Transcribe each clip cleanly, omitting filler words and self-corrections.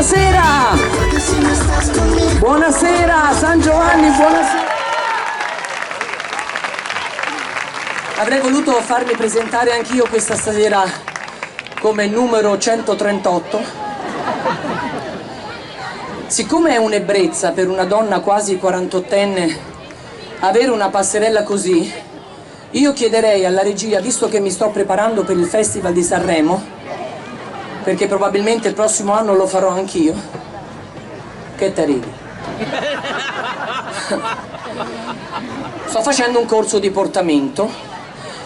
buonasera! Buonasera, San Giovanni, buonasera! Avrei voluto farmi presentare anch'io questa sera come numero 138. Siccome è un'ebbrezza per una donna quasi 48enne avere una passerella così, io chiederei alla regia, visto che mi sto preparando per il Festival di Sanremo, perché probabilmente il prossimo anno lo farò anch'io, che te ridi? Sto facendo un corso di portamento,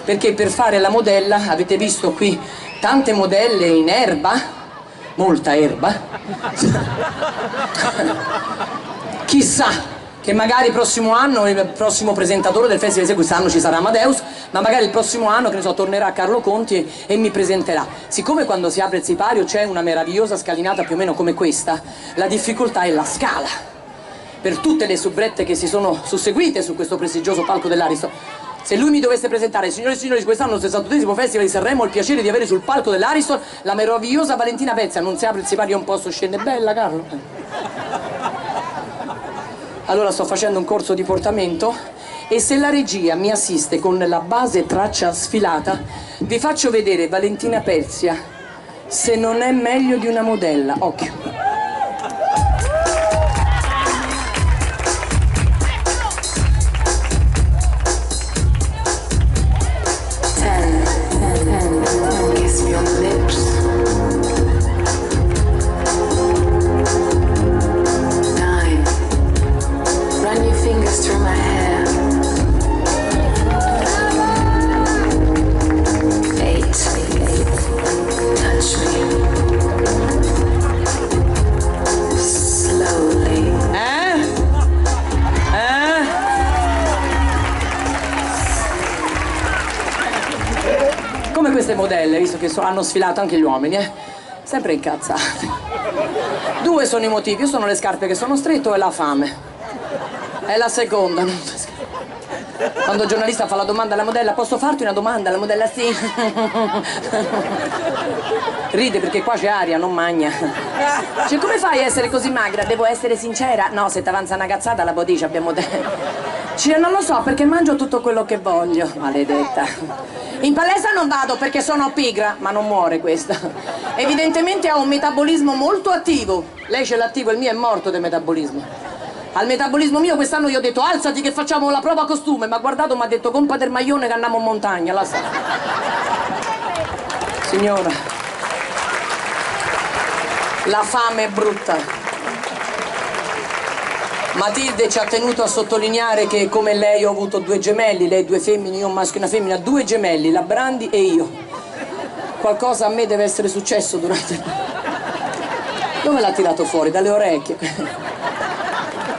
perché per fare la modella, avete visto qui tante modelle in erba, molta erba, chissà che magari il prossimo anno il prossimo presentatore del festival, quest'anno ci sarà Amadeus, ma magari il prossimo anno, che ne so, tornerà Carlo Conti e mi presenterà. Siccome quando si apre il sipario c'è una meravigliosa scalinata più o meno come questa, la difficoltà è la scala. Per tutte le soubrette che si sono susseguite su questo prestigioso palco dell'Ariston, se lui mi dovesse presentare, signore e signori, quest'anno il 62esimo Festival di Sanremo, ho il piacere di avere sul palco dell'Ariston la meravigliosa Valentina Pezza. Non si apre il sipario un posto, scende bella, Carlo? Allora sto facendo un corso di portamento e se la regia mi assiste con la base traccia sfilata, vi faccio vedere Valentina Pezia, se non è meglio di una modella. Occhio. Come queste modelle, visto che hanno sfilato anche gli uomini, sempre incazzate. Due sono i motivi, io sono le scarpe che sono stretto e la fame. È la seconda. Quando il giornalista fa la domanda alla modella, posso farti una domanda? La modella sì. Ride perché qua c'è aria, non magna. Cioè, come fai a essere così magra? Devo essere sincera? No, se ti avanza una cazzata la bodice abbiamo detto. Cioè, non lo so perché mangio tutto quello che voglio, maledetta. In palestra non vado perché sono pigra, ma non muore questa. Evidentemente ha un metabolismo molto attivo. Lei ce l'attivo, il mio è morto del metabolismo. Al metabolismo mio quest'anno io ho detto alzati che facciamo la prova costume, ma guardato mi ha detto compa del maglione che andiamo in montagna, la sa. Signora, la fame è brutta. Matilde ci ha tenuto a sottolineare che come lei ho avuto due gemelli, lei due femmine, io un maschio e una femmina, due gemelli, la Brandi e io. Qualcosa a me deve essere successo durante... Dove l'ha tirato fuori? Dalle orecchie.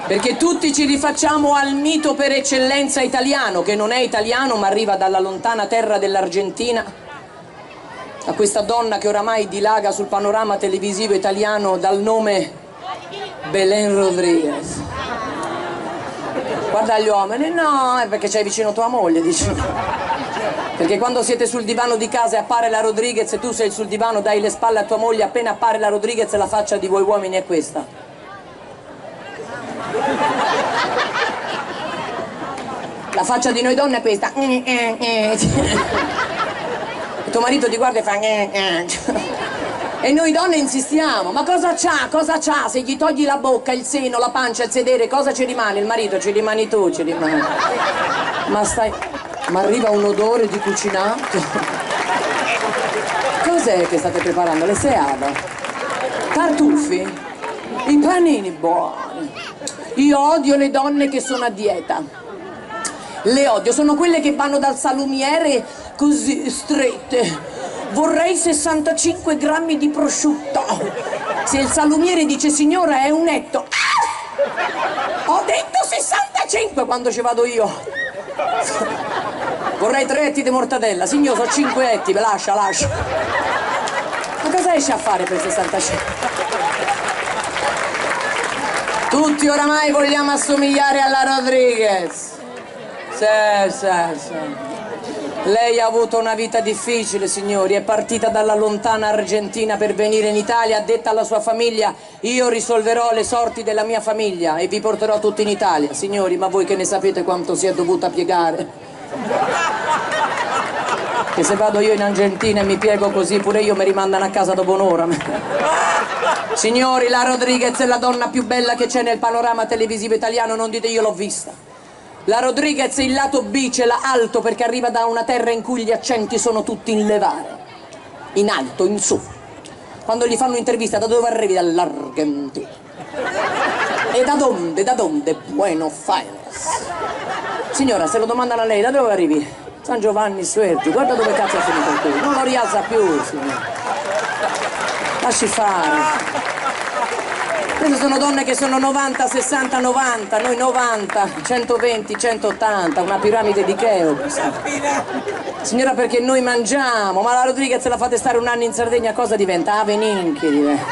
Perché tutti ci rifacciamo al mito per eccellenza italiano, che non è italiano ma arriva dalla lontana terra dell'Argentina, a questa donna che oramai dilaga sul panorama televisivo italiano dal nome Belén Rodríguez. Guarda gli uomini, no, è perché c'hai vicino tua moglie, dice. Perché quando siete sul divano di casa e appare la Rodriguez e tu sei sul divano, dai le spalle a tua moglie, appena appare la Rodriguez la faccia di voi uomini è questa. La faccia di noi donne è questa. E tuo marito ti guarda e fa e noi donne insistiamo, ma cosa c'ha? Cosa c'ha? Se gli togli la bocca, il seno, la pancia, il sedere, cosa ci rimane? Il marito, ci rimani tu, ci rimani. Ma stai... Ma arriva un odore di cucinato. Cos'è che state preparando? Le seava? Tartufi? I panini buoni. Io odio le donne che sono a dieta. Le odio, sono quelle che vanno dal salumiere così strette. Vorrei 65 grammi di prosciutto. Se il salumiere dice signora è un etto. Ah! Ho detto 65 quando ci vado io. Vorrei 3 etti di mortadella. Signor, sono 5 etti, lascia. Ma cosa esce a fare per 65? Tutti oramai vogliamo assomigliare alla Rodriguez. Sì. Lei ha avuto una vita difficile, signori, è partita dalla lontana Argentina per venire in Italia, ha detto alla sua famiglia: io risolverò le sorti della mia famiglia e vi porterò tutti in Italia. Signori, ma voi che ne sapete quanto si è dovuta piegare? Che se vado io in Argentina e mi piego così, pure io mi rimandano a casa dopo un'ora. Signori, la Rodriguez è la donna più bella che c'è nel panorama televisivo italiano, non dite io l'ho vista. La Rodriguez il lato B ce l'ha alto perché arriva da una terra in cui gli accenti sono tutti in levare, in alto, in su. Quando gli fanno un'intervista: da dove arrivi? Dall'Argentina. E da dove? Da dove? Buenos Aires. Signora, se lo domandano a lei, da dove arrivi? San Giovanni Suergi, guarda dove cazzo ha finito il culo. Non lo rialza più, signora. Lasci fare. Queste sono donne che sono 90, 60, 90, noi 90, 120, 180, una piramide di Cheops. Signora, perché noi mangiamo, ma la Rodriguez la fate stare un anno in Sardegna, cosa diventa? Aveninchi diventa.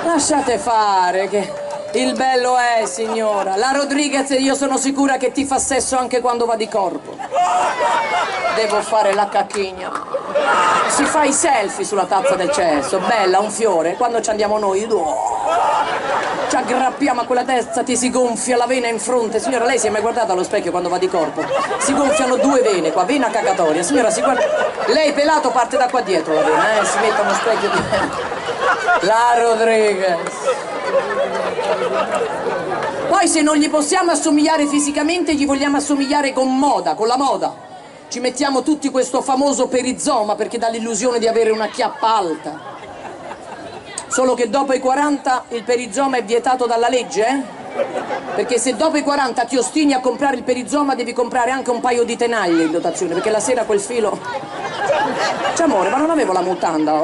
Lasciate fare, che il bello è, signora. La Rodriguez, io sono sicura che ti fa sesso anche quando va di corpo. Devo fare la cacchigna. Si fa i selfie sulla tazza del cesso, bella, un fiore. Quando ci andiamo noi, ci aggrappiamo a quella testa, ti si gonfia la vena in fronte. Signora, lei si è mai guardata allo specchio quando va di corpo? Si gonfiano due vene qua, vena cacatoria. Signora, si guarda. Lei pelato parte da qua dietro la vena, si mette uno specchio di... La Rodriguez. Poi se non gli possiamo assomigliare fisicamente, gli vogliamo assomigliare con moda, con la moda. Ci mettiamo tutti questo famoso perizoma perché dà l'illusione di avere una chiappa alta. Solo che dopo i 40 il perizoma è vietato dalla legge, eh? Perché se dopo i 40 ti ostini a comprare il perizoma devi comprare anche un paio di tenaglie in dotazione, perché la sera quel filo... C'è amore, ma non avevo la mutanda.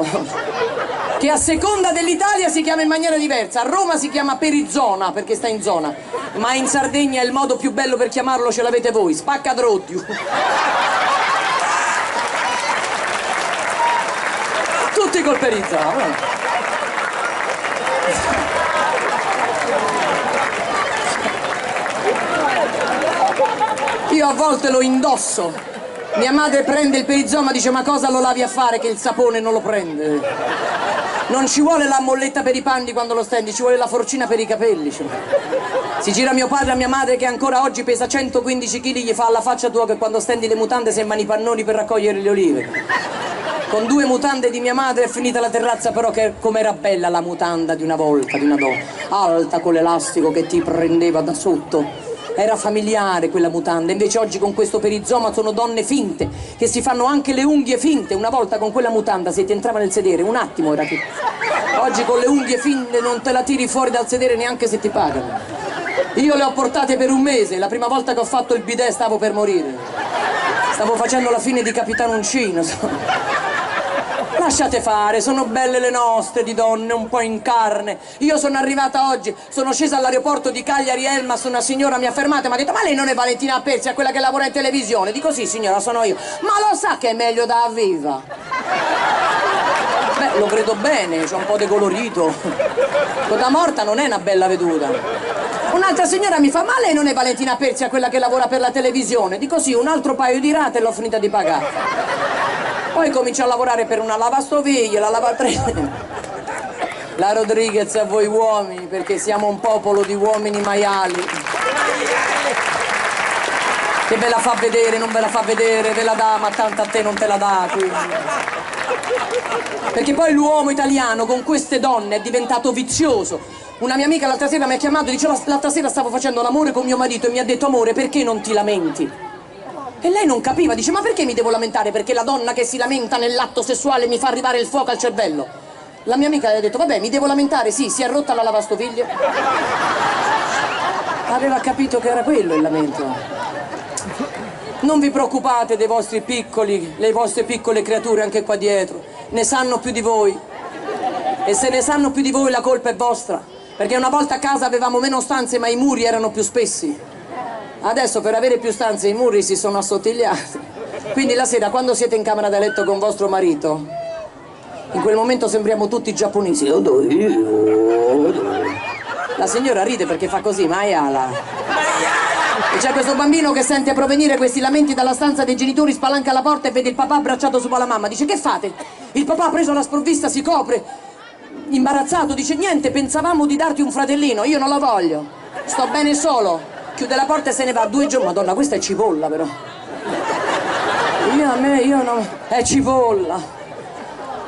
Che a seconda dell'Italia si chiama in maniera diversa. A Roma si chiama perizona perché sta in zona, ma in Sardegna il modo più bello per chiamarlo ce l'avete voi: spaccadrodio. Tutti col perizoma. Io a volte lo indosso. Mia madre prende il perizoma e dice: ma cosa lo lavi a fare che il sapone non lo prende? Non ci vuole la molletta per i panni quando lo stendi, ci vuole la forcina per i capelli. Si gira mio padre a mia madre che ancora oggi pesa 115 kg, gli fa: alla faccia tua che quando stendi le mutande sembrano i pannoni per raccogliere le olive. Con 2 mutande di mia madre è finita la terrazza, però che com'era bella la mutanda di una volta, di una donna, alta con l'elastico che ti prendeva da sotto. Era familiare quella mutanda, invece oggi con questo perizoma sono donne finte, che si fanno anche le unghie finte. Una volta con quella mutanda se ti entrava nel sedere, un attimo era che... Oggi con le unghie finte non te la tiri fuori dal sedere neanche se ti pagano. Io le ho portate per un mese, la prima volta che ho fatto il bidet stavo per morire. Stavo facendo la fine di Capitano Uncino. Lasciate fare, sono belle le nostre di donne, un po' in carne. Io sono arrivata oggi, sono scesa all'aeroporto di Cagliari Elmas, una signora mi ha fermata e mi ha detto: ma lei non è Valentina Persia, quella che lavora in televisione? Dico: sì signora, sono io. Ma lo sa che è meglio da viva? Beh, lo credo bene, c'è un po' di colorito. Da morta non è una bella veduta. Un'altra signora mi fa: ma lei non è Valentina Persia, quella che lavora per la televisione? Dico: sì, un altro paio di rate e l'ho finita di pagare. Poi comincia a lavorare per una lavastoviglie, la lavatrice. La Rodriguez a voi uomini, perché siamo un popolo di uomini maiali. Che ve la fa vedere, non ve la fa vedere, ve la dà, ma tanto a te non te la dà, quindi. Perché poi l'uomo italiano con queste donne è diventato vizioso. Una mia amica l'altra sera mi ha chiamato e dice: l'altra sera stavo facendo l'amore con mio marito e mi ha detto: amore, perché non ti lamenti? E lei non capiva, dice: ma perché mi devo lamentare? Perché la donna che si lamenta nell'atto sessuale mi fa arrivare il fuoco al cervello. La mia amica le ha detto: vabbè, mi devo lamentare, sì, si è rotta la lavastoviglie. Aveva capito che era quello il lamento. Non vi preoccupate dei vostri piccoli, le vostre piccole creature anche qua dietro, ne sanno più di voi. E se ne sanno più di voi la colpa è vostra, perché una volta a casa avevamo meno stanze ma i muri erano più spessi. Adesso per avere più stanze i muri si sono assottigliati. Quindi la sera quando siete in camera da letto con vostro marito, in quel momento sembriamo tutti giapponesi. La signora ride perché fa così, maiala. E c'è questo bambino che sente provenire questi lamenti dalla stanza dei genitori, spalanca la porta e vede il papà abbracciato sopra la mamma. Dice: che fate? Il papà, preso alla sprovvista, si copre, imbarazzato, dice: niente, pensavamo di darti un fratellino, io non lo voglio, sto bene solo. Chiude la porta e se ne va. 2 giorni, madonna, questa è cipolla però. Io no, è cipolla.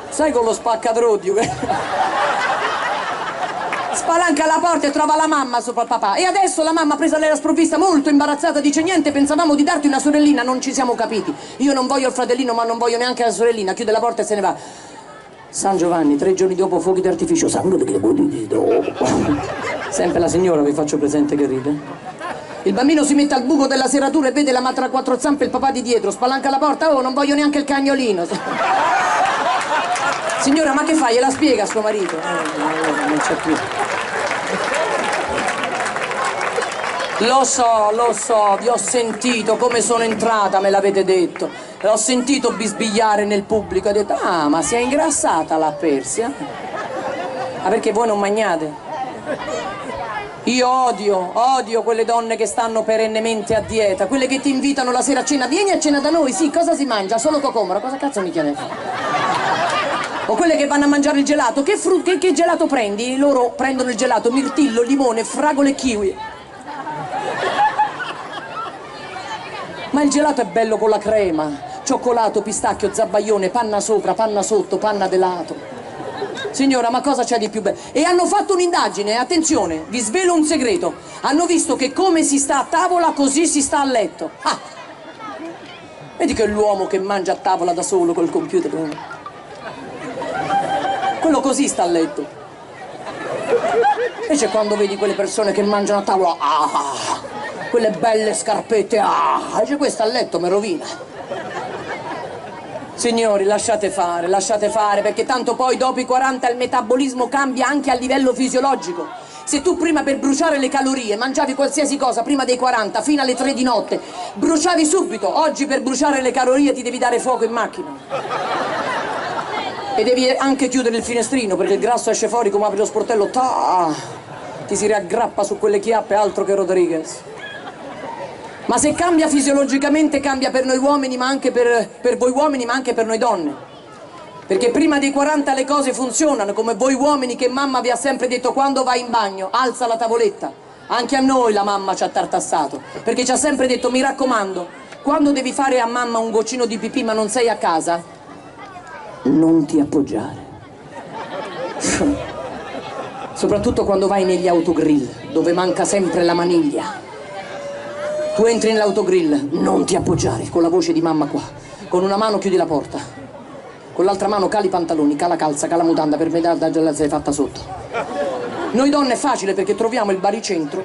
Sai con lo spaccatrodio che... Spalanca la porta e trova la mamma sopra il papà. E adesso la mamma, presa alla sprovvista, molto imbarazzata, dice: niente, pensavamo di darti una sorellina, non ci siamo capiti. Io non voglio il fratellino, ma non voglio neanche la sorellina. Chiude la porta e se ne va. San Giovanni, 3 giorni dopo, fuochi d'artificio. Sempre la signora, vi faccio presente che ride. Il bambino si mette al buco della serratura e vede la madre a 4 zampe e il papà di dietro. Spalanca la porta: oh, non voglio neanche il cagnolino. Signora, ma che fai? Gliela spiega a suo marito. Non c'è più. Lo so, vi ho sentito come sono entrata, me l'avete detto. L'ho sentito bisbigliare nel pubblico e ho detto: ah, ma si è ingrassata la Persia? Ah, perché voi non mangiate? Io odio quelle donne che stanno perennemente a dieta, quelle che ti invitano la sera a cena: vieni a cena da noi, sì, cosa si mangia? Solo cocomero, cosa cazzo mi chiede? O quelle che vanno a mangiare il gelato, che gelato prendi? Loro prendono il gelato, mirtillo, limone, fragole e kiwi. Ma il gelato è bello con la crema, cioccolato, pistacchio, zabaione, panna sopra, panna sotto, panna de lato. Signora, ma cosa c'è di più bello? E hanno fatto un'indagine, attenzione, vi svelo un segreto. Hanno visto che come si sta a tavola, così si sta a letto. Ah! Vedi che è l'uomo che mangia a tavola da solo col computer. Quello così sta a letto. Invece quando vedi quelle persone che mangiano a tavola, quelle belle scarpette, invece questa a letto mi rovina. Signori, lasciate fare, perché tanto poi dopo i 40 il metabolismo cambia anche a livello fisiologico. Se tu prima per bruciare le calorie mangiavi qualsiasi cosa prima dei 40 fino alle 3 di notte, bruciavi subito. Oggi per bruciare le calorie ti devi dare fuoco in macchina. E devi anche chiudere il finestrino, perché il grasso esce fuori come apri lo sportello, ti si riaggrappa su quelle chiappe, altro che Rodriguez. Ma se cambia fisiologicamente, cambia per noi uomini, ma anche per voi uomini, ma anche per noi donne. Perché prima dei 40 le cose funzionano, come voi uomini che mamma vi ha sempre detto: quando vai in bagno, alza la tavoletta. Anche a noi la mamma ci ha tartassato, perché ci ha sempre detto: mi raccomando, quando devi fare a mamma un goccino di pipì ma non sei a casa, non ti appoggiare. Soprattutto quando vai negli autogrill, dove manca sempre la maniglia. Tu entri nell'autogrill, non ti appoggiare, con la voce di mamma qua. Con una mano chiudi la porta, con l'altra mano cali i pantaloni, cala calza, cala mutanda, per me la sei fatta sotto. Noi donne è facile perché troviamo il baricentro.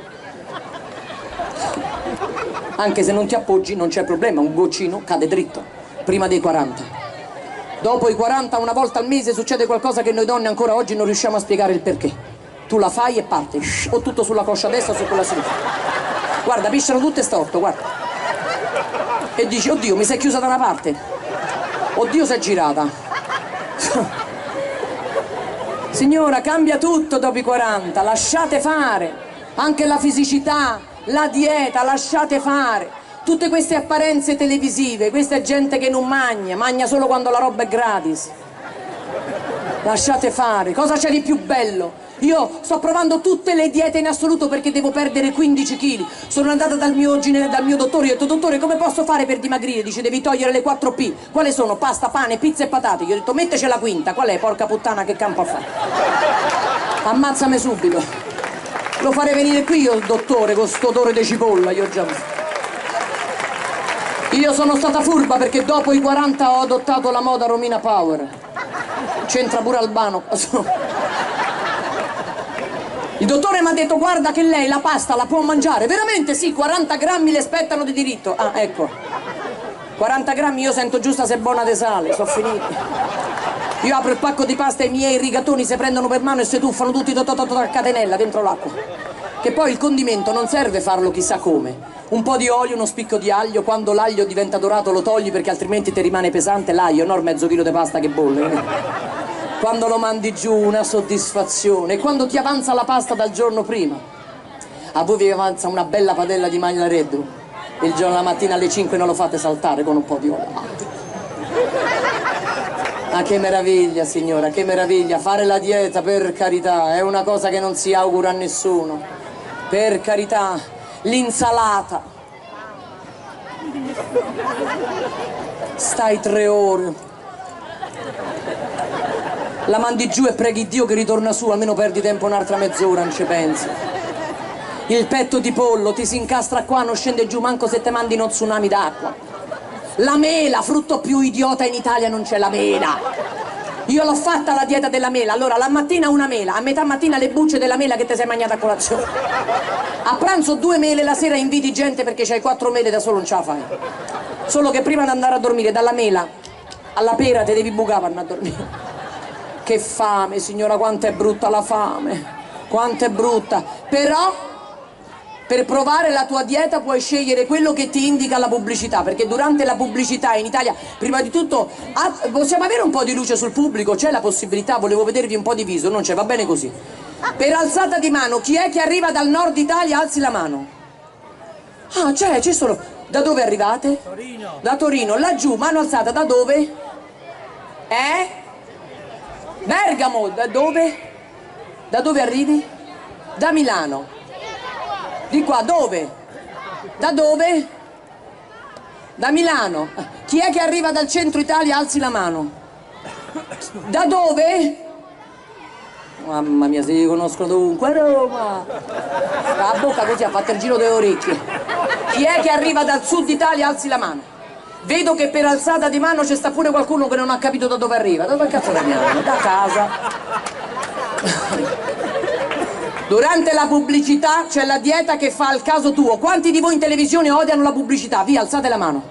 Anche se non ti appoggi non c'è problema, un goccino cade dritto, prima dei 40. Dopo i 40, una volta al mese succede qualcosa che noi donne ancora oggi non riusciamo a spiegare il perché. Tu la fai e parte, o tutto sulla coscia destra o su quella sinistra. Guarda, pisciano tutte storto, guarda. E dici: oddio, mi sei chiusa da una parte. Oddio, si è girata. Signora, cambia tutto dopo i 40, lasciate fare. Anche la fisicità, la dieta, lasciate fare. Tutte queste apparenze televisive, questa è gente che non mangia solo quando la roba è gratis. Lasciate fare. Cosa c'è di più bello? Io sto provando tutte le diete in assoluto perché devo perdere 15 kg. Sono andata dal mio dottore, gli ho detto: dottore, come posso fare per dimagrire? Dice: devi togliere le 4 P. Quali sono? Pasta, pane, pizza e patate. Gli ho detto: metteci la quinta. Qual è? Porca puttana, che campo a fare? Ammazzami subito. Lo farei venire qui io, il dottore, con sto odore di cipolla. Io sono stata furba perché dopo i 40 ho adottato la moda Romina Power. C'entra pure Albano. Il dottore mi ha detto: guarda che lei la pasta la può mangiare. Veramente? Sì, 40 grammi le spettano di diritto. Ah, ecco, 40 grammi io sento giusta se è buona de sale, sono finiti. Io apro il pacco di pasta e i miei rigatoni si prendono per mano e si tuffano tutti a catenella dentro l'acqua. Che poi il condimento non serve farlo chissà come. Un po' di olio, uno spicco di aglio, quando l'aglio diventa dorato lo togli perché altrimenti ti rimane pesante l'aglio, non mezzo chilo di pasta che bolle. Quando lo mandi giù una soddisfazione, e quando ti avanza la pasta dal giorno prima. A voi vi avanza una bella padella di maglia Red Bull. Il giorno la mattina alle 5 non lo fate saltare con un po' di olio. Ma che meraviglia, signora, che meraviglia. Fare la dieta, per carità, è una cosa che non si augura a nessuno. Per carità, l'insalata. Stai 3 ore. La mandi giù e preghi Dio che ritorna su, almeno perdi tempo un'altra mezz'ora, non ci pensi. Il petto di pollo ti si incastra qua, non scende giù manco se te mandi uno tsunami d'acqua. La mela, frutto più idiota in Italia non c'è la mela. Io l'ho fatta la dieta della mela, allora la mattina una mela, a metà mattina le bucce della mela che ti sei mangiata a colazione. A pranzo 2 mele, la sera inviti gente perché c'hai 4 mele da solo non ce la fai. Solo che prima di andare a dormire, dalla mela alla pera te devi bucare per andare a dormire. Che fame, signora, quanto è brutta la fame, quanto è brutta. Però per provare la tua dieta puoi scegliere quello che ti indica la pubblicità, perché durante la pubblicità in Italia, prima di tutto, possiamo avere un po' di luce sul pubblico? C'è la possibilità? Volevo vedervi un po' di viso, non c'è, va bene così. Per alzata di mano, chi è che arriva dal nord Italia? Alzi la mano. Ah, c'è solo. Da dove arrivate? Torino. Da Torino, laggiù, mano alzata, da dove? Bergamo, da dove? Da dove arrivi? Da Milano. Di qua, dove? Da dove? Da Milano. Chi è che arriva dal centro Italia? Alzi la mano. Da dove? Mamma mia, se li conosco dovunque. Roma. La bocca così ha fatto il giro delle orecchie. Chi è che arriva dal sud Italia? Alzi la mano. Vedo che per alzata di mano c'è sta pure qualcuno che non ha capito da dove arriva. Da dove cazzo veniamo? Da casa. Durante la pubblicità c'è la dieta che fa al caso tuo. Quanti di voi in televisione odiano la pubblicità? Via, alzate la mano.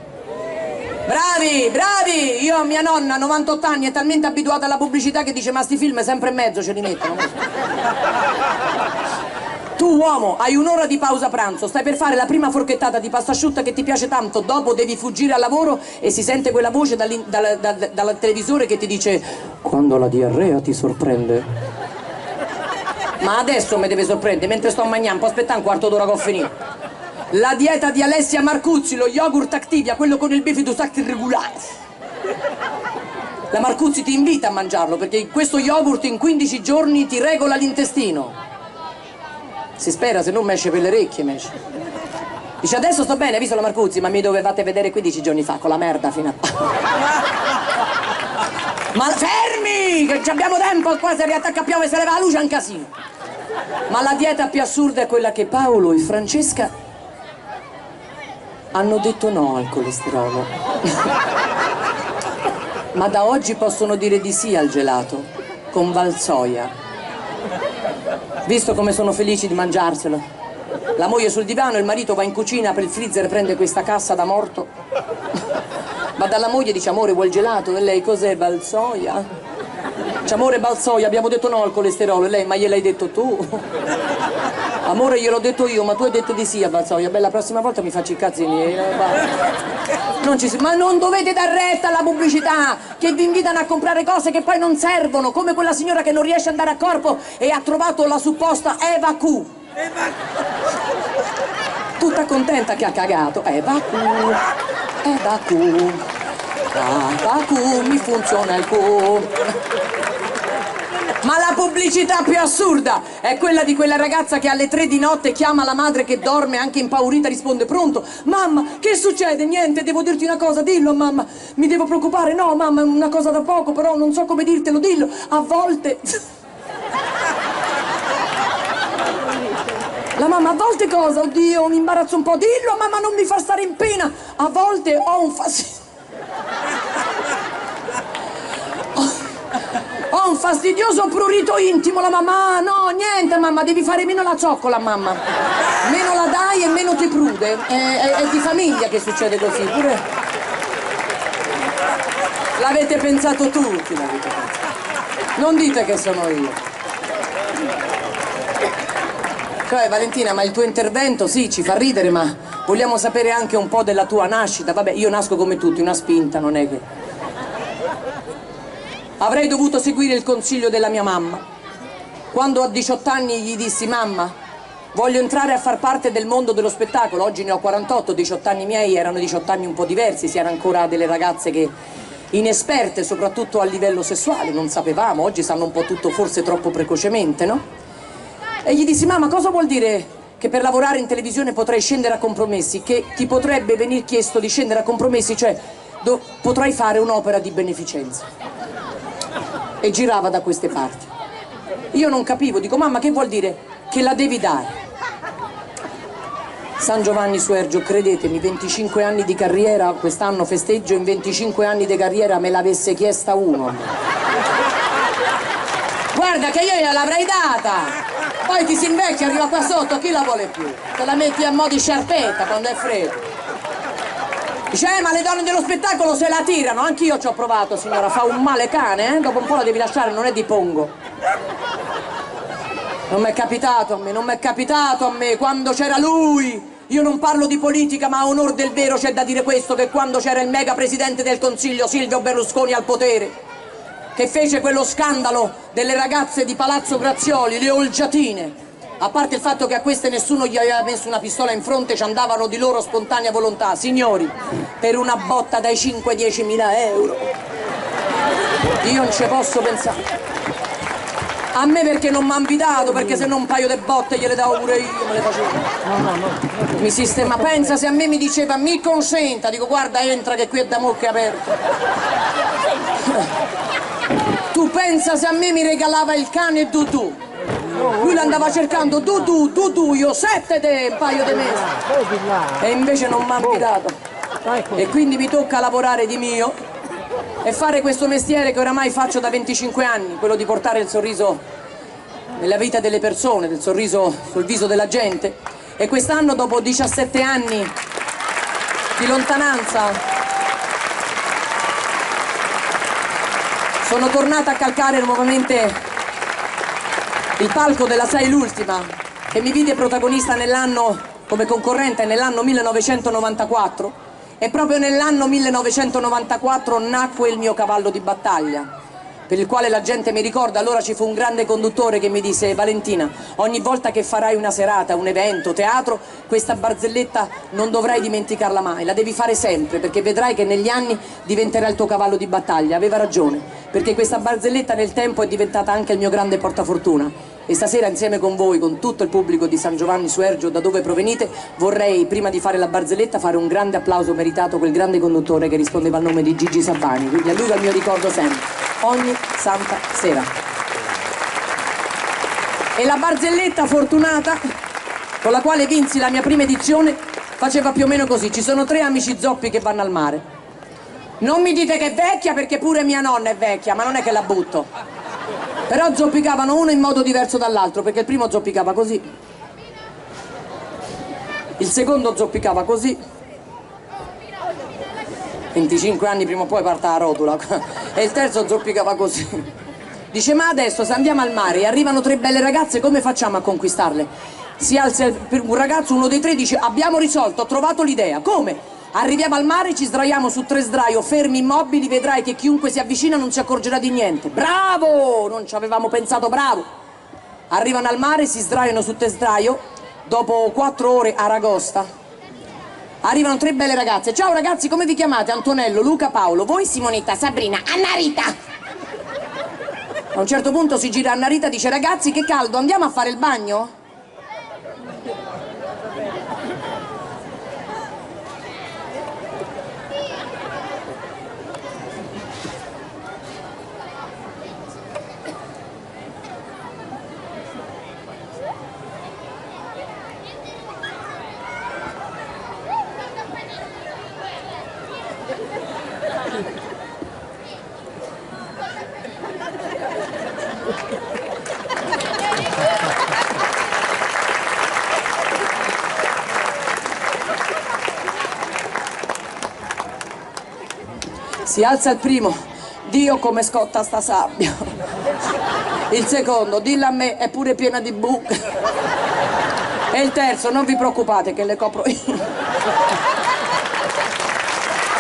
Bravi, bravi! Io a mia nonna, 98 anni, è talmente abituata alla pubblicità che dice ma sti film sempre in mezzo ce li mettono. Tu uomo, hai un'ora di pausa pranzo, stai per fare la prima forchettata di pasta asciutta che ti piace tanto, dopo devi fuggire al lavoro e si sente quella voce dal televisore che ti dice quando la diarrea ti sorprende. Ma adesso mi deve sorprendere, mentre sto mangiando, può aspettare un quarto d'ora che ho finito. La dieta di Alessia Marcuzzi, lo yogurt Activia, quello con il bifidus acti regolare. La Marcuzzi ti invita a mangiarlo perché questo yogurt in 15 giorni ti regola l'intestino. Si spera, se non mi esce per le orecchie, mi esce. Dice adesso sto bene, hai visto la Marcuzzi? Ma mi dovevate vedere 15 giorni fa, con la merda fino a... Ma fermi! Che abbiamo tempo, qua se riattacca a piove se leva la luce è un casino. Ma la dieta più assurda è quella che Paolo e Francesca hanno detto no al colesterolo. Ma da oggi possono dire di sì al gelato, con valsoia. Visto come sono felici di mangiarselo. La moglie sul divano, il marito va in cucina, apre il freezer, prende questa cassa da morto. Va dalla moglie e dice amore vuoi il gelato? E lei cos'è? Valsoia? Dice amore valsoia, abbiamo detto no al colesterolo. E lei ma gliel'hai detto tu? Amore gliel'ho detto io, ma tu hai detto di sì a valsoia. Beh la prossima volta mi faccio i cazzi miei. Ma non dovete dar retta alla pubblicità che vi invitano a comprare cose che poi non servono, come quella signora che non riesce ad andare a corpo e ha trovato la supposta Eva Q. Tutta contenta che ha cagato. Eva Q, Eva Q, Eva Q, mi funziona il Q. Ma la pubblicità più assurda è quella di quella ragazza che alle 3 di notte chiama la madre che dorme anche impaurita, risponde pronto? Mamma, che succede? Niente, devo dirti una cosa, dillo mamma, mi devo preoccupare? No mamma, è una cosa da poco, però non so come dirtelo, dillo, a volte... La mamma, a volte cosa? Oddio, mi imbarazzo un po', dillo mamma, non mi fa stare in pena, a volte ho un fastidio... Ho un fastidioso prurito intimo, la mamma, no, niente mamma, devi fare meno la cioccola mamma, meno la dai e meno ti prude, è di famiglia che succede così, pure l'avete pensato tutti, l'avete pensato. Non dite che sono io. Cioè Valentina, ma il tuo intervento sì, ci fa ridere, ma vogliamo sapere anche un po' della tua nascita, vabbè io nasco come tutti, una spinta, non è che... Avrei dovuto seguire il consiglio della mia mamma. Quando a 18 anni gli dissi mamma, Voglio entrare a far parte del mondo dello spettacolo. Oggi ne ho 48, 18 anni miei erano 18 anni un po' diversi, si era ancora delle ragazze che inesperte, soprattutto a livello sessuale, non sapevamo, oggi sanno un po' tutto forse troppo precocemente, no? E gli dissi: mamma, cosa vuol dire che per lavorare in televisione potrei scendere a compromessi? Che ti potrebbe venir chiesto di scendere a compromessi, cioè potrai fare un'opera di beneficenza. E girava da queste parti. Io non capivo, dico: mamma, che vuol dire? Che la devi dare. San Giovanni Suergio, credetemi, 25 anni di carriera, quest'anno festeggio, in 25 anni di carriera me l'avesse chiesta uno. Guarda che io gliel'avrei data, poi ti si invecchia, arriva qua sotto, chi la vuole più? Te la metti a mo' di sciarpetta quando è freddo. Dice: ma le donne dello spettacolo se la tirano, anch'io ci ho provato signora, fa un male cane, dopo un po' la devi lasciare, non è di pongo. Non mi è capitato a me, non mi è capitato a me, quando c'era lui. Io non parlo di politica, ma a onor del vero c'è da dire questo, che quando c'era il mega presidente del Consiglio Silvio Berlusconi al potere, che fece quello scandalo delle ragazze di Palazzo Grazioli, le olgiatine, a parte il fatto che a queste nessuno gli aveva messo una pistola in fronte, ci andavano di loro spontanea volontà, signori, per una botta dai 5-10 mila euro. Io non ci posso pensare. A me perché non mi ha invitato, perché se no un paio di botte gliele davo pure io, me le facevo. No. Mi sistema, pensa se a me mi diceva: mi consenta, dico: guarda, entra che qui è da mo' che è aperto. Tu pensa se a me mi regalava il cane Dudù. Lui l'andava cercando, Dudù, io 7 te, un paio di mesi. E invece non mi ha invitato. E quindi mi tocca lavorare di mio e fare questo mestiere che oramai faccio da 25 anni, quello di portare il sorriso nella vita delle persone, del sorriso sul viso della gente. E quest'anno, dopo 17 anni di lontananza, sono tornata a calcare nuovamente il palco della Sei l'Ultima, che mi vide protagonista nell'anno, come concorrente, nell'anno 1994. E proprio nell'anno 1994 nacque il mio cavallo di battaglia, per il quale la gente mi ricorda. Allora ci fu un grande conduttore che mi disse: Valentina, ogni volta che farai una serata, un evento, teatro, questa barzelletta non dovrai dimenticarla mai, la devi fare sempre, perché vedrai che negli anni diventerà il tuo cavallo di battaglia. Aveva ragione, perché questa barzelletta nel tempo è diventata anche il mio grande portafortuna. E stasera, insieme con voi, con tutto il pubblico di San Giovanni Suergio, da dove provenite, vorrei, prima di fare la barzelletta, fare un grande applauso meritato a quel grande conduttore che rispondeva al nome di Gigi Sabani. Quindi a lui va il mio ricordo sempre, ogni santa sera. E la barzelletta fortunata, con la quale vinsi la mia prima edizione, faceva più o meno così: ci sono 3 amici zoppi che vanno al mare. Non mi dite che è vecchia, perché pure mia nonna è vecchia, ma non è che la butto. Però zoppicavano uno in modo diverso dall'altro, perché il primo zoppicava così, il secondo zoppicava così. 25 anni prima o poi parte la rotula. E il terzo zoppicava così. Dice: ma adesso se andiamo al mare e arrivano 3 belle ragazze, come facciamo a conquistarle? Si alza un ragazzo, uno dei 3, dice: abbiamo risolto, ho trovato l'idea. Come? Arriviamo al mare, ci sdraiamo su 3 sdraio fermi immobili, vedrai che chiunque si avvicina non si accorgerà di niente. Bravo! Non ci avevamo pensato, bravo! Arrivano al mare, si sdraiano su 3 sdraio, dopo 4 ore a Ragosta arrivano 3 belle ragazze. Ciao ragazzi, come vi chiamate? Antonello, Luca, Paolo. Voi? Simonetta, Sabrina, Annarita. A un certo punto si gira Annarita e dice: ragazzi, che caldo, andiamo a fare il bagno? Si alza il primo: Dio come scotta sta sabbia. Il secondo: dilla a me, è pure piena di buche. E il terzo: non vi preoccupate che le copro io.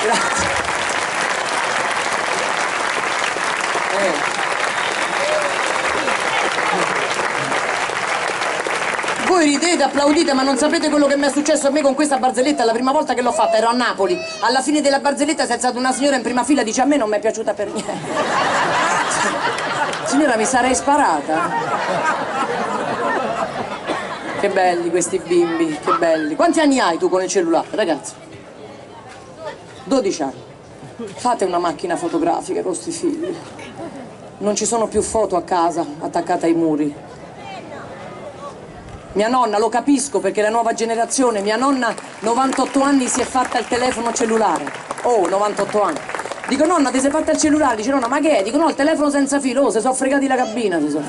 Grazie. Voi ridete, applaudite, ma non sapete quello che mi è successo a me con questa barzelletta. La prima volta che l'ho fatta ero a Napoli. Alla fine della barzelletta si è alzata una signora in prima fila e dice: a me non mi è piaciuta per niente. Signora, mi sarei sparata. Che belli questi bimbi, che belli. Quanti anni hai tu con il cellulare, ragazzi? 12 anni. Fate una macchina fotografica con sti figli. Non ci sono più foto a casa attaccate ai muri. Mia nonna, lo capisco perché la nuova generazione, mia nonna 98 anni si è fatta il telefono cellulare. Oh, 98 anni. Dico: nonna, ti sei fatta il cellulare? Dice: nonna, ma che è? Dico: no, il telefono senza filo. Oh, si sono fregati la cabina, si sono.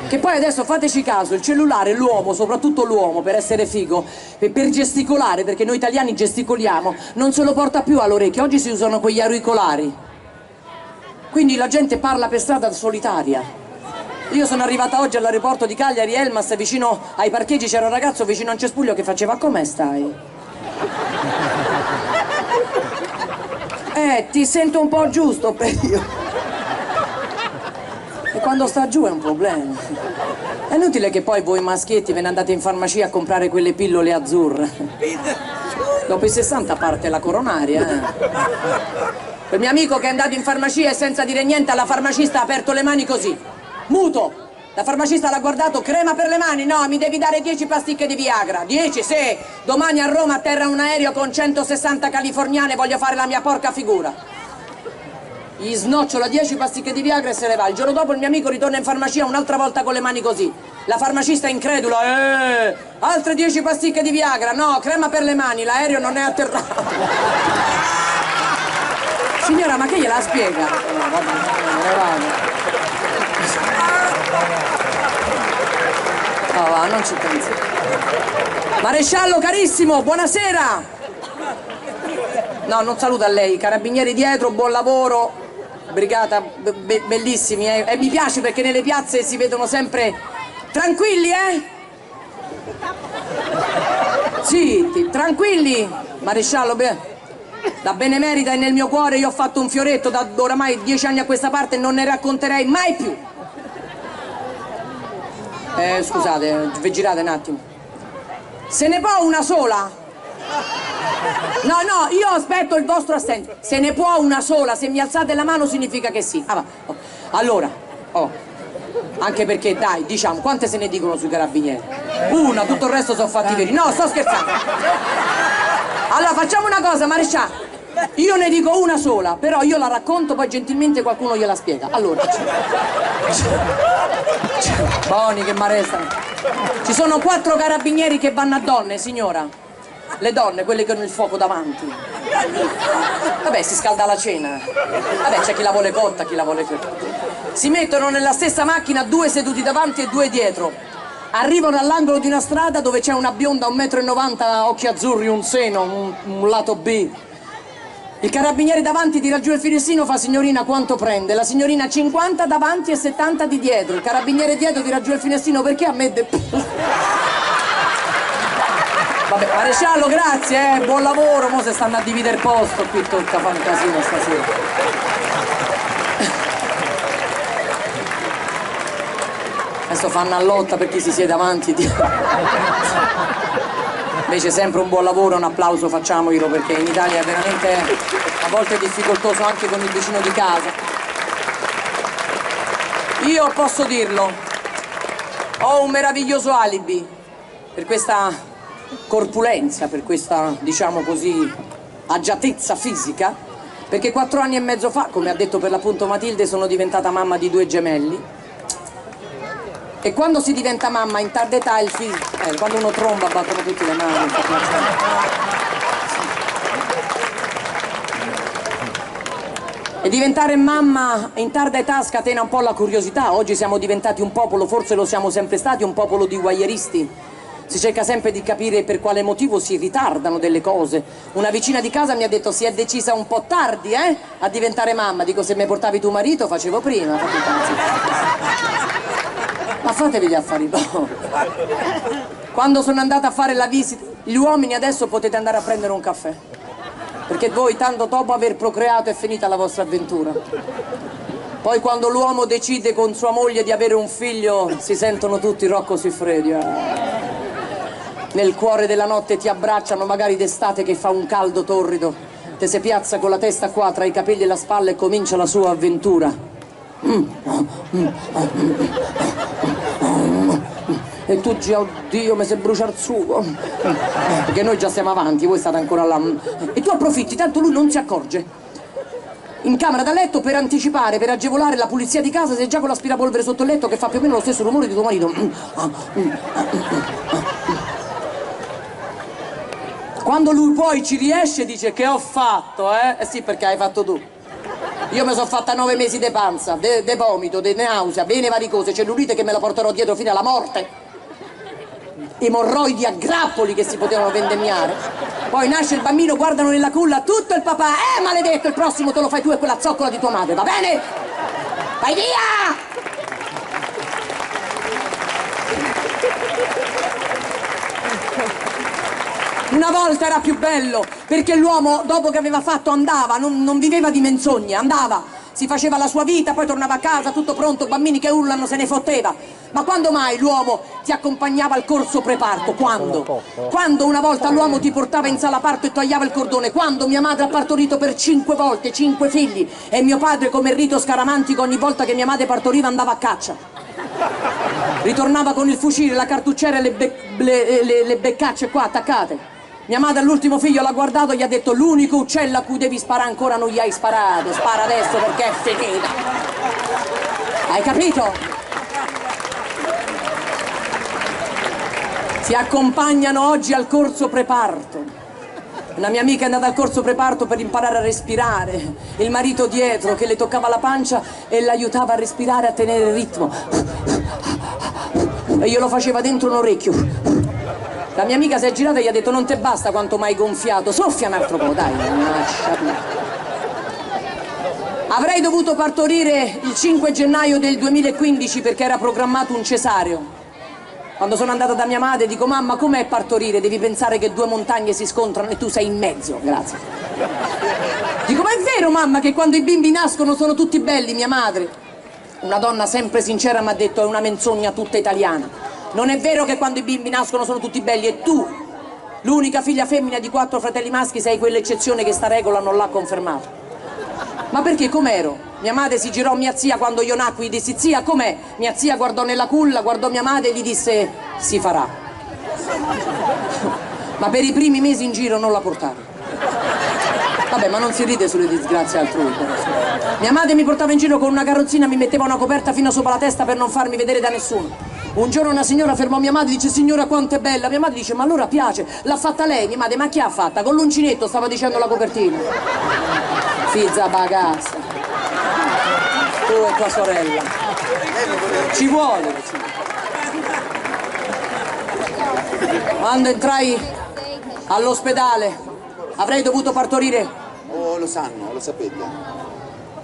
Che poi adesso fateci caso, il cellulare, l'uomo, soprattutto l'uomo, per essere figo, per gesticolare, perché noi italiani gesticoliamo, non se lo porta più all'orecchio. Oggi si usano quegli auricolari. Quindi la gente parla per strada solitaria. Io sono arrivata oggi all'aeroporto di Cagliari Elmas, vicino ai parcheggi c'era un ragazzo vicino a un cespuglio che faceva: come stai? Ti sento un po' giusto per io. E quando sta giù è un problema. È inutile che poi voi maschietti ve ne andate in farmacia a comprare quelle pillole azzurre. Dopo i 60 parte la coronaria, Quel mio amico che è andato in farmacia e senza dire niente alla farmacista ha aperto le mani così, muto. La farmacista l'ha guardato: crema per le mani? No, mi devi dare 10 pasticche di Viagra. 10, sì. Domani a Roma atterra un aereo con 160 californiane, voglio fare la mia porca figura. Gli snocciola 10 pasticche di Viagra e se ne va. Il giorno dopo il mio amico ritorna in farmacia un'altra volta con le mani così. La farmacista è incredula: altre 10 pasticche di Viagra? No, crema per le mani, l'aereo non è atterrato. Signora, ma che gliela spiega? No, vabbè, me ne vado. No, va, non ci pensi. Maresciallo carissimo, buonasera. No, non saluta lei, carabinieri dietro, buon lavoro, brigata, bellissimi, E mi piace perché nelle piazze si vedono sempre tranquilli, Zitti, tranquilli. Maresciallo, la benemerita è nel mio cuore, io ho fatto un fioretto da oramai 10 anni a questa parte e non ne racconterei mai più. Scusate, vi girate un attimo. Se ne può una sola? No, io aspetto il vostro assento. Se ne può una sola? Se mi alzate la mano significa che sì. Allora, anche perché, dai, diciamo, quante se ne dicono sui carabinieri? Una, tutto il resto sono fatti veri. No, sto scherzando. Allora, facciamo una cosa, maresciallo. Io ne dico una sola, però io la racconto, poi gentilmente qualcuno gliela spiega. Allora, buoni che m'arrestano. Ci sono 4 carabinieri che vanno a donne, signora. Le donne, quelle che hanno il fuoco davanti. Vabbè, si scalda la cena. Vabbè, c'è chi la vuole cotta, chi la vuole cotta. Si mettono nella stessa macchina 2 seduti davanti e 2 dietro. Arrivano all'angolo di una strada dove c'è una bionda 1,90 m, occhi azzurri, un seno, un lato B. Il carabiniere davanti tira giù il finestrino, fa: signorina, quanto prende? La signorina: 50 davanti e 70 di dietro. Il carabiniere dietro tira giù il finestrino: perché a me Vabbè, maresciallo, grazie, buon lavoro. Mo se stanno a dividere posto qui, tocca fare un casino stasera. Adesso fanno a lotta per chi si siede avanti. Invece sempre un buon lavoro, un applauso facciamoglielo, perché in Italia è veramente a volte difficoltoso anche con il vicino di casa. Io posso dirlo, ho un meraviglioso alibi per questa corpulenza, per questa, diciamo così, agiatezza fisica, perché 4 anni e mezzo fa, come ha detto per l'appunto Matilde, sono diventata mamma di 2 gemelli. E quando si diventa mamma in tarda età il figlio, quando uno tromba battono tutte le mani. E diventare mamma in tarda età scatena un po' la curiosità. Oggi siamo diventati un popolo, forse lo siamo sempre stati, un popolo di voyeuristi. Si cerca sempre di capire per quale motivo si ritardano delle cose. Una vicina di casa mi ha detto: si è decisa un po' tardi, a diventare mamma. Dico: se mi portavi tuo marito facevo prima. Ma fatevi gli affari dopo. Quando sono andata a fare la visita, gli uomini adesso potete andare a prendere un caffè, perché voi tanto dopo aver procreato è finita la vostra avventura. Poi quando l'uomo decide con sua moglie di avere un figlio, si sentono tutti Rocco Siffredi. Nel cuore della notte ti abbracciano, magari d'estate che fa un caldo torrido. Te si piazza con la testa qua tra i capelli e la spalla e comincia la sua avventura. E tu già, oddio, mi si brucia il sugo. Perché noi già siamo avanti, voi state ancora là. E tu approfitti, tanto lui non si accorge. In camera da letto, per anticipare, per agevolare la pulizia di casa, sei già con l'aspirapolvere sotto il letto che fa più o meno lo stesso rumore di tuo marito. Quando lui poi ci riesce dice: che ho fatto, eh? Eh sì, perché hai fatto tu. Io mi sono fatta 9 mesi di panza, di vomito, di nausea, vene varicose, cellulite che me la porterò dietro fino alla morte. Emorroidi a grappoli che si potevano vendemmiare. Poi nasce il bambino, guardano nella culla tutto il papà. Maledetto, il prossimo te lo fai tu e quella zoccola di tua madre, va bene? Vai via! Una volta era più bello, perché l'uomo dopo che aveva fatto andava, non viveva di menzogne, andava, si faceva la sua vita, poi tornava a casa tutto pronto, bambini che urlano, se ne fotteva. Ma quando mai l'uomo ti accompagnava al corso preparto? Quando? Quando una volta l'uomo ti portava in sala parto e tagliava il cordone? Quando mia madre ha partorito per 5 volte, 5 figli, e mio padre, come rito scaramantico, ogni volta che mia madre partoriva andava a caccia. Ritornava con il fucile, la cartucciera e le beccacce qua attaccate. Mia madre all'ultimo figlio l'ha guardato e gli ha detto: l'unico uccello a cui devi sparare ancora non gli hai sparato, spara adesso perché è finita. Hai capito? Si accompagnano oggi al corso preparto. Una mia amica è andata al corso preparto per imparare a respirare, il marito dietro che le toccava la pancia e l'aiutava a respirare, a tenere il ritmo. E io lo faceva dentro un orecchio. La mia amica si è girata e gli ha detto: non te basta quanto m'hai gonfiato, soffia un altro po', dai. Avrei dovuto partorire il 5 gennaio del 2015 perché era programmato un cesareo. Quando sono andata da mia madre dico: mamma, com'è partorire? Devi pensare che 2 montagne si scontrano e tu sei in mezzo. Grazie. Dico: ma è vero, mamma, che quando i bimbi nascono sono tutti belli? Mia madre, una donna sempre sincera, mi ha detto: è una menzogna tutta italiana. Non è vero che quando i bimbi nascono sono tutti belli, e tu, l'unica figlia femmina di 4 fratelli maschi, sei quell'eccezione che sta regola non l'ha confermato. Ma perché com'ero? Mia madre si girò mia zia quando io nacqui, gli dissi: zia, com'è? Mia zia guardò nella culla, guardò mia madre e gli disse: si farà. Ma per i primi mesi in giro non la portavo. Vabbè, ma non si ride sulle disgrazie altrui. Mia madre mi portava in giro con una carrozzina, mi metteva una coperta fino sopra la testa per non farmi vedere da nessuno. Un giorno una signora fermò mia madre e dice: signora, quanto è bella. Mia madre dice: ma allora piace. L'ha fatta lei? Mia madre: ma chi ha fatta? Con l'uncinetto, stava dicendo la copertina. Fizza bagazza. Tu e tua sorella. Ci vuole. Quando entrai all'ospedale avrei dovuto partorire. Oh, lo sanno, lo sapete.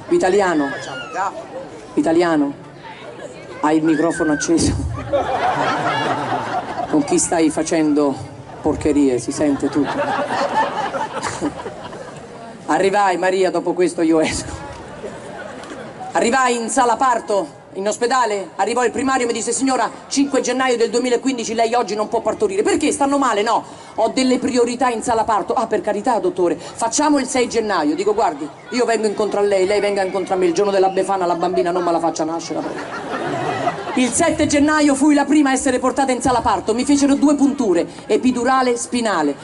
Italiano. Italiano. Hai il microfono acceso? Con chi stai facendo porcherie? Si sente tutto. Arrivai, Maria, dopo questo io esco. Arrivai in sala parto, in ospedale, arrivò il primario e mi disse: signora, 5 gennaio del 2015 lei oggi non può partorire. Perché? Stanno male? No, ho delle priorità in sala parto. Ah, per carità, dottore, facciamo il 6 gennaio. Dico: guardi, io vengo incontro a lei venga incontro a me. Il giorno della Befana la bambina non me la faccia nascere. Il 7 gennaio fui la prima a essere portata in sala parto. Mi fecero 2 punture, epidurale, spinale.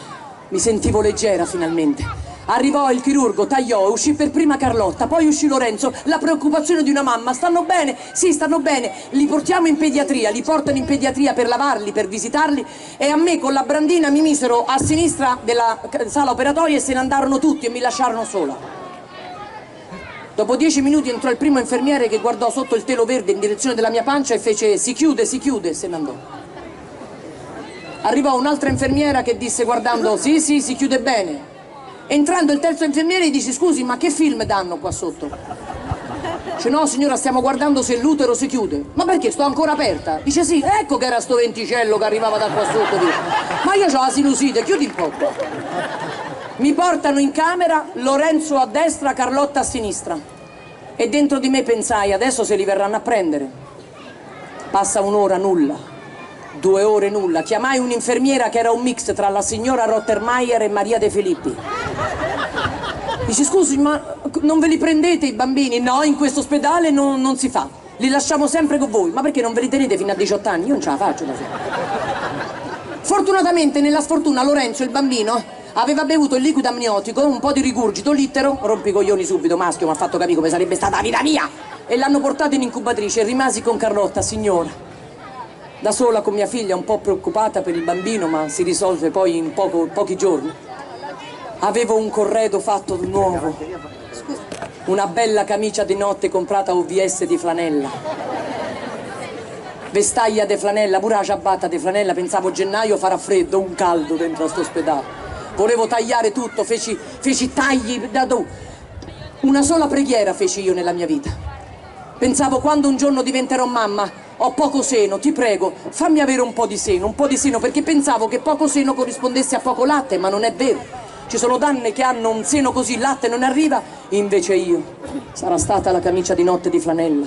Mi sentivo leggera finalmente. Arrivò il chirurgo, tagliò, uscì per prima Carlotta, poi uscì Lorenzo. La preoccupazione di una mamma: stanno bene? Sì, stanno bene. Li portiamo in pediatria, li portano in pediatria per lavarli, per visitarli, e a me con la brandina mi misero a sinistra della sala operatoria e se ne andarono tutti e mi lasciarono sola. Dopo 10 minuti entrò il primo infermiere che guardò sotto il telo verde in direzione della mia pancia e fece: si chiude, e se ne andò. Arrivò un'altra infermiera che disse guardando: sì, si chiude bene. Entrando il terzo infermiere gli dice: scusi, ma che film danno qua sotto? Dice: no signora, stiamo guardando se l'utero si chiude. Ma perché? Sto ancora aperta. Dice: sì, ecco che era sto venticello che arrivava da qua sotto. Dice: ma io ho la sinusite, chiudi un po' qua. Mi portano in camera, Lorenzo a destra, Carlotta a sinistra. E dentro di me pensai, adesso se li verranno a prendere. Passa un'ora, nulla. 2 ore, nulla. Chiamai un'infermiera che era un mix tra la signora Rottermeier e Maria De Filippi. Dice, scusi, ma non ve li prendete i bambini? No, in questo ospedale non si fa. Li lasciamo sempre con voi. Ma perché non ve li tenete fino a 18 anni? Io non ce la faccio da sola. Fortunatamente, nella sfortuna, Lorenzo, il bambino, aveva bevuto il liquido amniotico, un po' di rigurgito, littero, rompicoglioni subito, maschio, mi ha fatto capire come sarebbe stata la vita mia. E l'hanno portato in incubatrice e rimasi con Carlotta, signora. Da sola con mia figlia, un po' preoccupata per il bambino, ma si risolve poi in pochi giorni. Avevo un corredo fatto nuovo, una bella camicia di notte comprata a OVS di flanella, vestaglia di flanella, pure la ciabatta di flanella. Pensavo gennaio farà freddo, un caldo dentro a sto ospedale. Volevo tagliare tutto, feci tagli da dove. Una sola preghiera feci io nella mia vita. Pensavo, quando un giorno diventerò mamma, ho poco seno, ti prego, fammi avere un po' di seno, perché pensavo che poco seno corrispondesse a poco latte, ma non è vero. Ci sono donne che hanno un seno così, il latte non arriva, invece io, sarà stata la camicia di notte di flanella.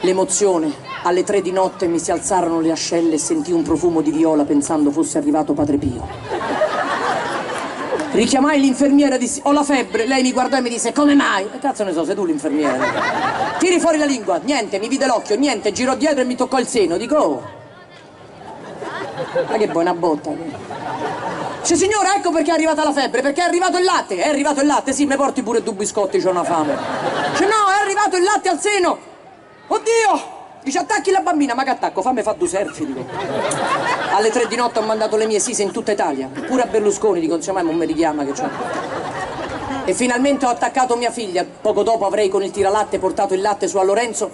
L'emozione, alle 3 di notte mi si alzarono le ascelle e sentii un profumo di viola pensando fosse arrivato Padre Pio. Richiamai l'infermiera e dissi, ho la febbre. Lei mi guardò e mi disse, come mai? E cazzo ne so, sei tu l'infermiera. Tiri fuori la lingua. Niente, mi vide l'occhio, niente, girò dietro e mi toccò il seno. Dico, oh, ma che buona botta. Dice, signora, ecco perché è arrivata la febbre, perché è arrivato il latte. È arrivato il latte? Sì, mi porti pure 2 biscotti, c'ho una fame. Dice, no, è arrivato il latte al seno. Oddio! Dice, attacchi la bambina. Ma che attacco? Fammi fa 2 selfie, dico. Alle 3 di notte ho mandato le mie sise in tutta Italia, pure a Berlusconi, dico, insomma, non mi richiama che c'è. E finalmente ho attaccato mia figlia. Poco dopo avrei con il tiralatte portato il latte su a Lorenzo.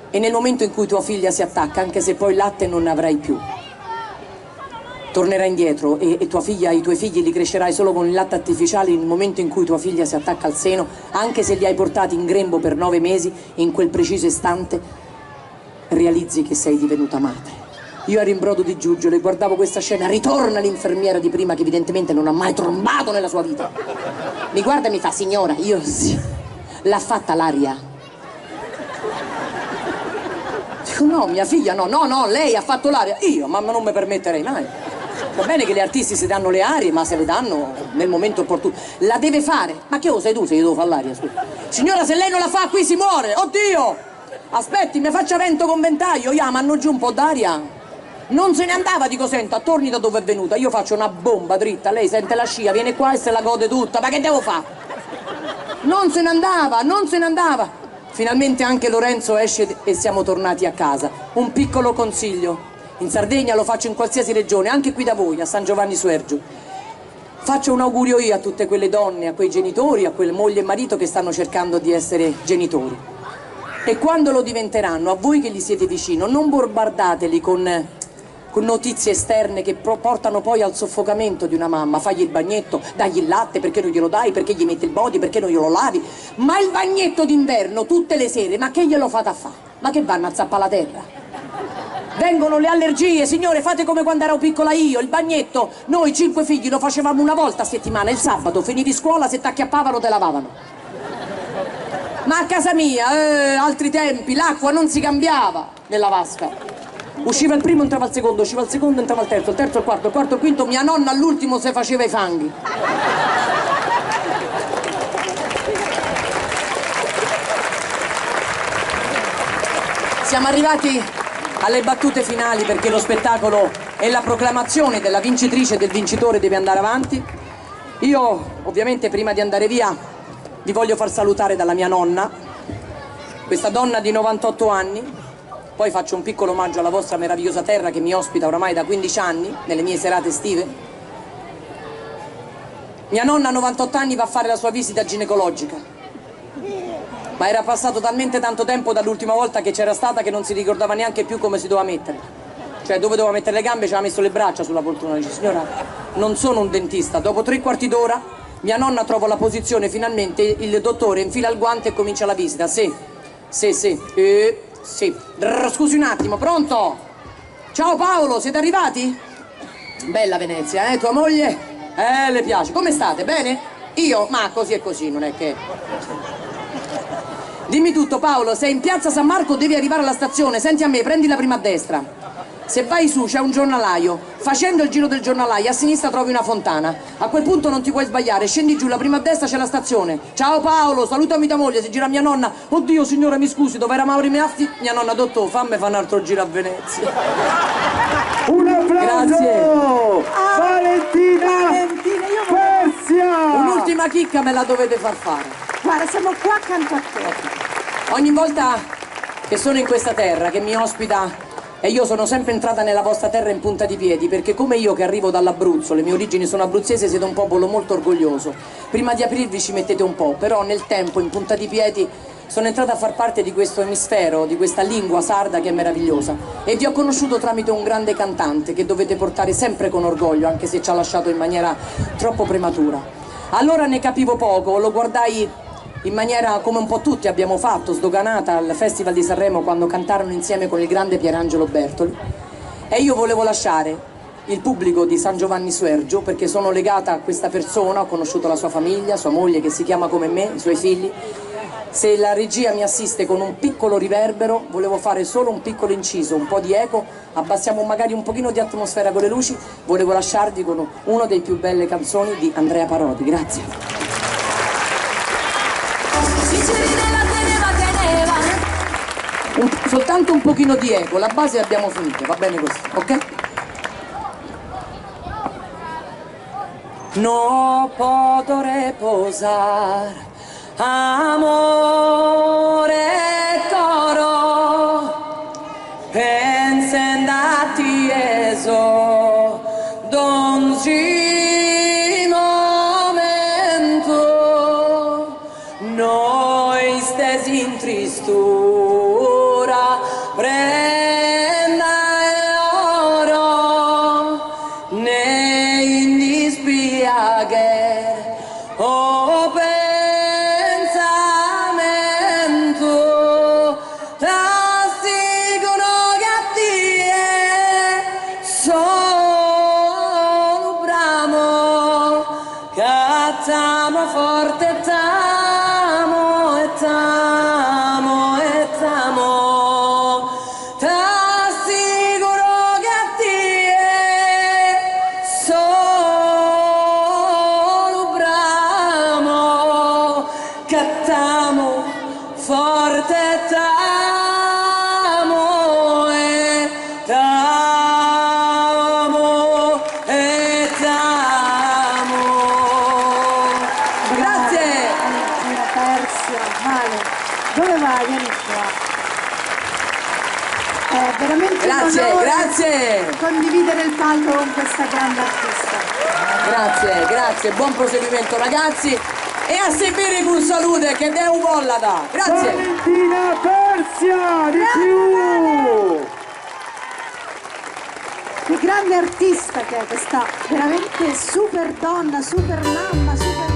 E nel momento in cui tua figlia si attacca, anche se poi il latte non ne avrai più, tornerai indietro e tua figlia, i tuoi figli li crescerai solo con il latte artificiale. Nel momento in cui tua figlia si attacca al seno, anche se li hai portati in grembo per 9 mesi, in quel preciso istante realizzi che sei divenuta madre. Io ero in brodo di giuggiole e guardavo questa scena. Ritorna l'infermiera di prima, che evidentemente non ha mai trombato nella sua vita. Mi guarda e mi fa, signora, io sì, l'ha fatta l'aria. Dico, no, mia figlia, no, lei ha fatto l'aria. Io, mamma, non mi permetterei mai. Va bene che gli artisti si danno le arie, ma se le danno nel momento opportuno. La deve fare. Ma che sei tu se io devo fare l'aria? Signora, se lei non la fa qui si muore. Oddio! Aspetti, mi faccia vento con ventaglio. Io manno giù un po' d'aria. Non se ne andava, dico, senta, torni da dove è venuta. Io faccio una bomba dritta, lei sente la scia, viene qua e se la gode tutta. Ma che devo fare? Non se ne andava. Finalmente anche Lorenzo esce e siamo tornati a casa. Un piccolo consiglio. In Sardegna lo faccio in qualsiasi regione, anche qui da voi, a San Giovanni Suergiu. Faccio un augurio io a tutte quelle donne, a quei genitori, a quelle mogli e marito che stanno cercando di essere genitori. E quando lo diventeranno, a voi che gli siete vicino, non bombardateli con notizie esterne che portano poi al soffocamento di una mamma. Fagli il bagnetto, dagli il latte, perché non glielo dai, perché gli metti il body, perché non glielo lavi. Ma il bagnetto d'inverno tutte le sere, ma che glielo fate a fare? Ma che vanno a zappare la terra? Vengono le allergie, signore, fate come quando ero piccola io, il bagnetto, noi 5 figli lo facevamo una volta a settimana, il sabato, finivi scuola, se t'acchiappavano te lavavano. Ma a casa mia, altri tempi, l'acqua non si cambiava nella vasca. Usciva il primo, entrava il secondo, usciva il secondo, entrava il terzo il quarto, il quinto, mia nonna all'ultimo se faceva i fanghi. Siamo arrivati alle battute finali, perché lo spettacolo è la proclamazione della vincitrice e del vincitore deve andare avanti. Io, ovviamente, prima di andare via, vi voglio far salutare dalla mia nonna, questa donna di 98 anni. Poi faccio un piccolo omaggio alla vostra meravigliosa terra che mi ospita oramai da 15 anni, nelle mie serate estive. Mia nonna a 98 anni va a fare la sua visita ginecologica, ma era passato talmente tanto tempo dall'ultima volta che c'era stata che non si ricordava neanche più come si doveva mettere. Cioè, dove doveva mettere le gambe, ci aveva messo le braccia sulla poltrona. Dice, signora, non sono un dentista. Dopo 3/4 d'ora mia nonna trova la posizione, finalmente il dottore infila il guante e comincia la visita. Sì. Scusi un attimo, pronto? Ciao Paolo, siete arrivati? Bella Venezia, tua moglie? Le piace. Come state? Bene? Io? Ma così e così, non è che... Dimmi tutto, Paolo, sei in piazza San Marco, devi arrivare alla stazione, senti a me, prendi la prima a destra. Se vai su c'è un giornalaio, facendo il giro del giornalaio a sinistra trovi una fontana, a quel punto non ti puoi sbagliare, scendi giù, la prima a destra c'è la stazione. Ciao Paolo, salutami tua moglie, si gira mia nonna. Oddio signora mi scusi, dove era Mauro Meazzi? Mia nonna, dottore, fammi fare un altro giro a Venezia. Un applauso! Grazie. Valentina Persia! Un'ultima chicca me la dovete far fare. Guarda, siamo qua accanto a te. Ogni volta che sono in questa terra, che mi ospita, e io sono sempre entrata nella vostra terra in punta di piedi, perché come io che arrivo dall'Abruzzo, le mie origini sono abruzzese, siete un popolo molto orgoglioso. Prima di aprirvi ci mettete un po', però nel tempo in punta di piedi sono entrata a far parte di questo emisfero, di questa lingua sarda che è meravigliosa, e vi ho conosciuto tramite un grande cantante che dovete portare sempre con orgoglio, anche se ci ha lasciato in maniera troppo prematura. Allora ne capivo poco, lo guardai in maniera come un po' tutti abbiamo fatto, sdoganata al Festival di Sanremo quando cantarono insieme con il grande Pierangelo Bertoli, e io volevo lasciare il pubblico di San Giovanni Suergio perché sono legata a questa persona, ho conosciuto la sua famiglia, sua moglie che si chiama come me, i suoi figli. Se la regia mi assiste con un piccolo riverbero, volevo fare solo un piccolo inciso, un po' di eco, abbassiamo magari un pochino di atmosfera con le luci, volevo lasciarvi con una delle più belle canzoni di Andrea Parodi. Grazie. Soltanto un pochino di eco, la base abbiamo finito, va bene così, ok? No puedo reposar, amore coro, pensando a ti eso, donzi momento, noi stesi in tristura, prenda oro nei dispiague o pensamento t'assicuro che a te sono bramo cantamo forte tamo e tamo e tamo. Cattiamo forte tamo e tamo e tamo. Grazie. Valentina Persia, Vale, dove vai? Vieni qua. È veramente Grazie, un onore grazie. condividere il palco con questa grande artista. Grazie, grazie, buon proseguimento ragazzi. E a seguire un saluto che è un bollata. Grazie. Valentina Persia, di più! Che grande artista che è questa, veramente super donna, super mamma, super